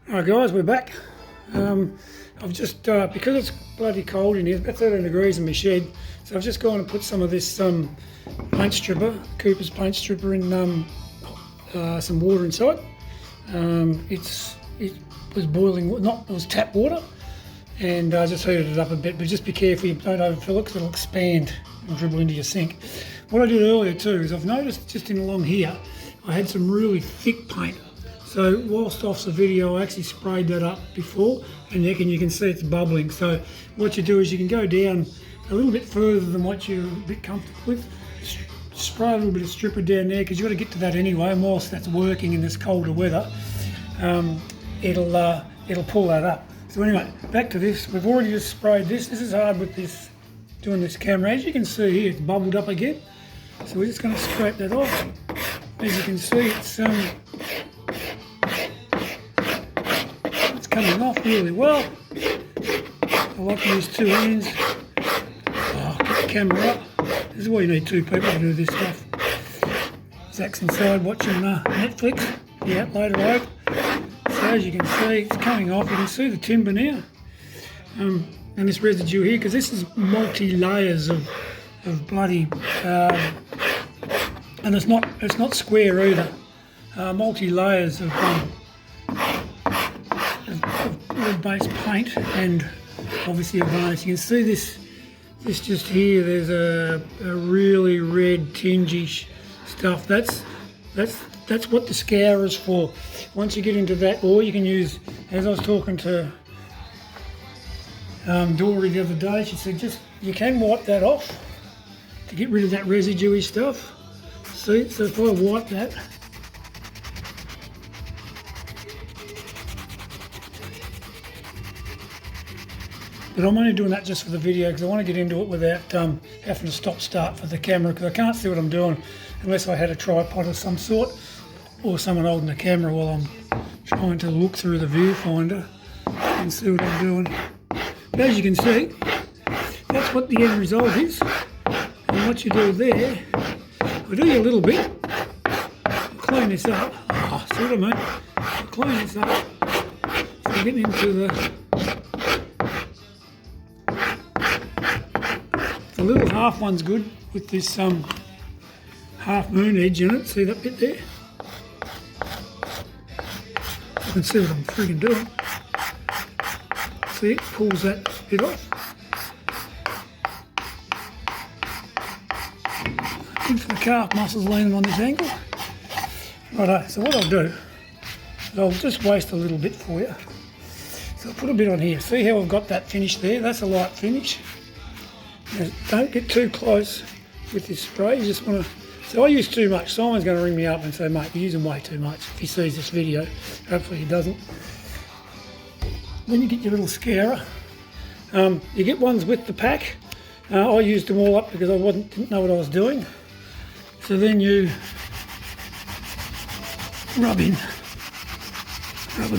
Alright guys, we're back. I've just, because it's bloody cold in here, it's about 13 degrees in my shed, so I've just gone and put some of this paint stripper, Cooper's paint stripper in some water inside. It was boiling, it was tap water, and I just heated it up a bit, but just be careful you don't overfill it because it'll expand and dribble into your sink. What I did earlier too is I've noticed just in along here, I had some really thick paint. So whilst off the video, I actually sprayed that up before, and you can see it's bubbling. So what you do is you can go down a little bit further than what you're a bit comfortable with. Spray a little bit of stripper down there because you've got to get to that anyway. And whilst that's working in this colder weather, it'll pull that up. So anyway, back to this. We've already just sprayed this. This is hard with this, doing this camera. As you can see here, it's bubbled up again. So we're just going to scrape that off. As you can see, it's coming off really well. I like to use two hands. Get the camera up. This is why you need two people to do this stuff. Zach's inside watching Netflix, the later out. So as you can see, it's coming off. You can see the timber now. And this residue here, because this is multi-layers of bloody, and it's not square either. Multi-layers of base paint and obviously a varnish. You can see this just here. There's a really red tingish stuff. That's what the scour is for. Once you get into that, or you can use, as I was talking to Dory the other day, she said you can wipe that off to get rid of that residuey stuff. See, so if I wipe that, but I'm only doing that just for the video because I want to get into it without having to stop-start for the camera, because I can't see what I'm doing unless I had a tripod of some sort or someone holding the camera while I'm trying to look through the viewfinder and see what I'm doing. But as you can see, that's what the end result is. And what you do there, I'll do you a little bit. I'll clean this up. See what I mean? I'll clean this up. So we're getting into the little half one's good with this half moon edge in it. See that bit there? You can see what I'm freaking doing. See, it pulls that bit off. Good for the calf muscles leaning on this angle. Righto, so what I'll do is I'll just waste a little bit for you. So I'll put a bit on here. See how I've got that finish there? That's a light finish. Now, don't get too close with this spray. You just want to. So I use too much. Simon's going to ring me up and say, mate, you're using way too much if he sees this video. Hopefully he doesn't. Then you get your little scourer. You get ones with the pack. I used them all up because I didn't know what I was doing. So then you rub a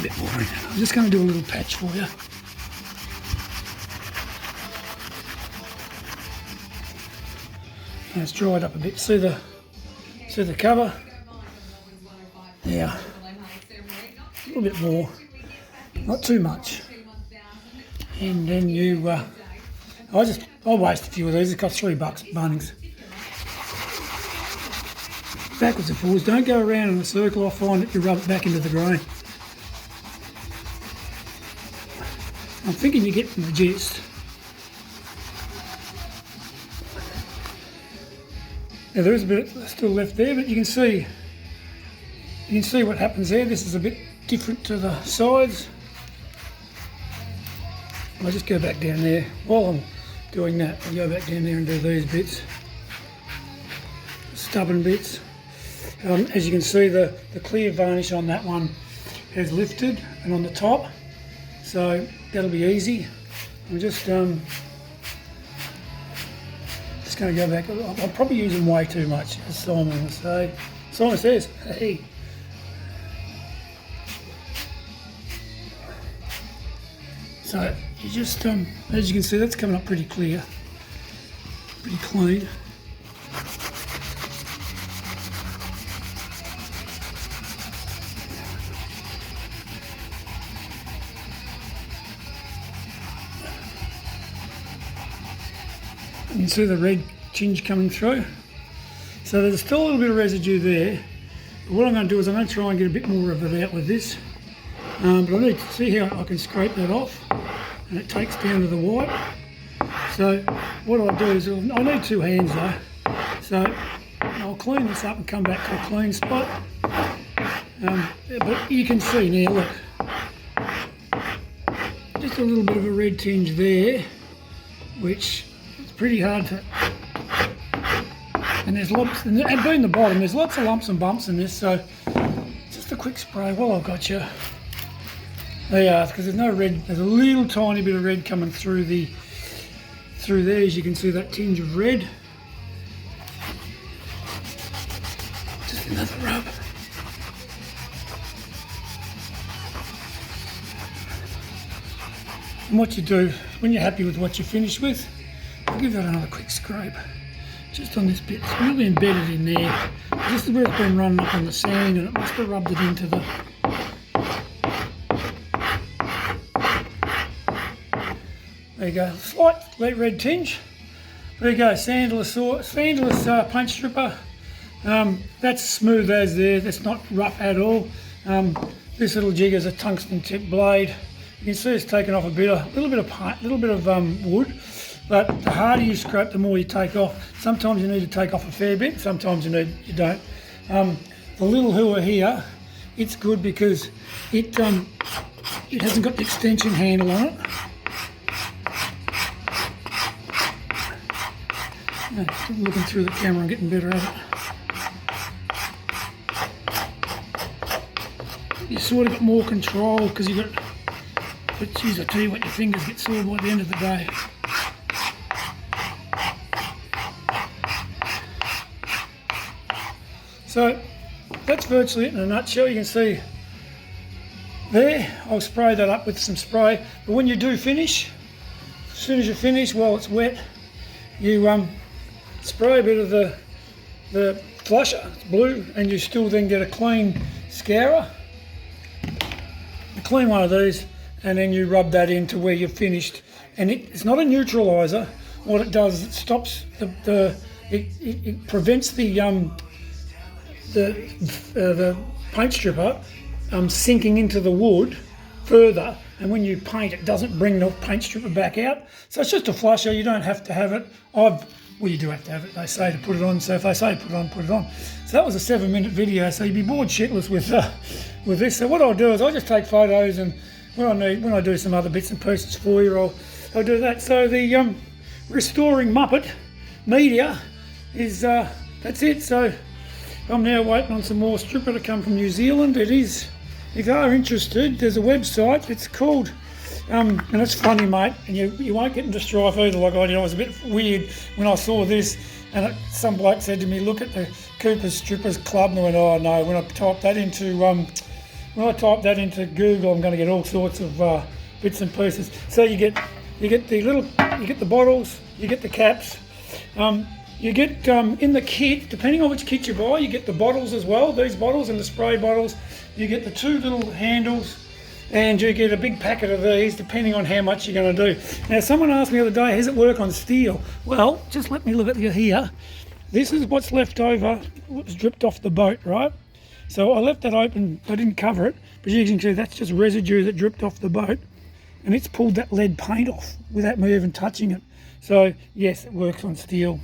bit more in. I'm just going to do a little patch for you. And it's dried up a bit. See the cover? Yeah. A little bit more. Not too much. And then you, I'll waste a few of these. It cost $3 at Bunnings. Backwards and forwards. Don't go around in a circle. I find that you rub it back into the grain. I'm thinking you're getting the gist. Now there is a bit still left there, but you can see what happens there. This is a bit different to the sides. I'll just go back down there. While I'm doing that, I'll go back down there and do these bits. Stubborn bits. As you can see, the clear varnish on that one has lifted and on the top. So that'll be easy. I'm just going to go back. I'm probably using way too much, as Simon will say. Simon says, hey. So you just, as you can see, that's coming up pretty clear, pretty clean. You can see the red tinge coming through. So there's still a little bit of residue there. What I'm going to do is I'm going to try and get a bit more of it out with this. But I need to see how I can scrape that off. And it takes down to the white. So what I'll do is, I need 2 hands though. So I'll clean this up and come back to a clean spot. But you can see now, look. Just a little bit of a red tinge there, which is pretty hard to... And there's lots, and being the bottom, there's lots of lumps and bumps in this, so just a quick spray while I've got you. There you are, because there's no red, there's a little tiny bit of red coming through there, as you can see that tinge of red. Just another rub. And what you do, when you're happy with what you finish with, I'll give that another quick scrape. Just on this bit, it's really embedded in there. Just where it's been running up on the sand and it must have rubbed it into the... There you go, slight red tinge. There you go, sandalous paint stripper. That's smooth as there, that's not rough at all. This little jig is a tungsten tip blade. You can see it's taken off a little bit of paint, wood. But the harder you scrape, the more you take off. Sometimes you need to take off a fair bit, sometimes you don't. The little hua here, it's good because it hasn't got the extension handle on it. Still looking through the camera and getting better at it. You sort of got more control because you got. But geez, I tell you what, your fingers get sore by the end of the day. So that's virtually it in a nutshell. You can see there, I'll spray that up with some spray. But when you do finish, as soon as you finish, while it's wet, you spray a bit of the flusher, it's blue, and you still then get a clean scourer, a clean one of these, and then you rub that into where you've finished. And it's not a neutraliser. What it does is it stops it prevents the paint stripper sinking into the wood further, and when you paint it doesn't bring the paint stripper back out. So it's just a flusher, you don't have to have it. Well, you do have to have it, they say to put it on, so if they say put it on, put it on. So that was a 7-minute video, so you'd be bored shitless with this. So what I'll do is I'll just take photos, and when I do some other bits and pieces for you, I'll do that. So the restoring Muppet media is, that's it. So I'm now waiting on some more stripper to come from New Zealand. It is, if you are interested, there's a website, it's called, and it's funny, mate, and you won't get into strife either like I did. I was a bit weird when I saw this, and some bloke said to me, look at the Cooper's Strippers Club, and I went, oh no, when I type that into Google, I'm going to get all sorts of bits and pieces. So you get the bottles, you get the caps, you get in the kit, depending on which kit you buy, you get the bottles as well, these bottles and the spray bottles. You get the 2 little handles, and you get a big packet of these, depending on how much you're going to do. Now, someone asked me the other day, does it work on steel? Well, just let me look at you here. This is what's left over, what's dripped off the boat, right? So I left that open, I didn't cover it, but you can see that's just residue that dripped off the boat, and it's pulled that lead paint off without me even touching it. So yes, it works on steel.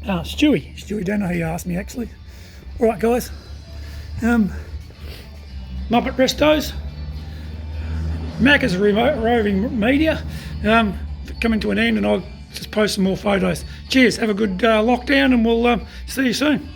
Stewie, don't know who you asked me actually. All right, guys. Muppet Restos, Macca's Roving Media, coming to an end, and I'll just post some more photos. Cheers, have a good lockdown, and we'll see you soon.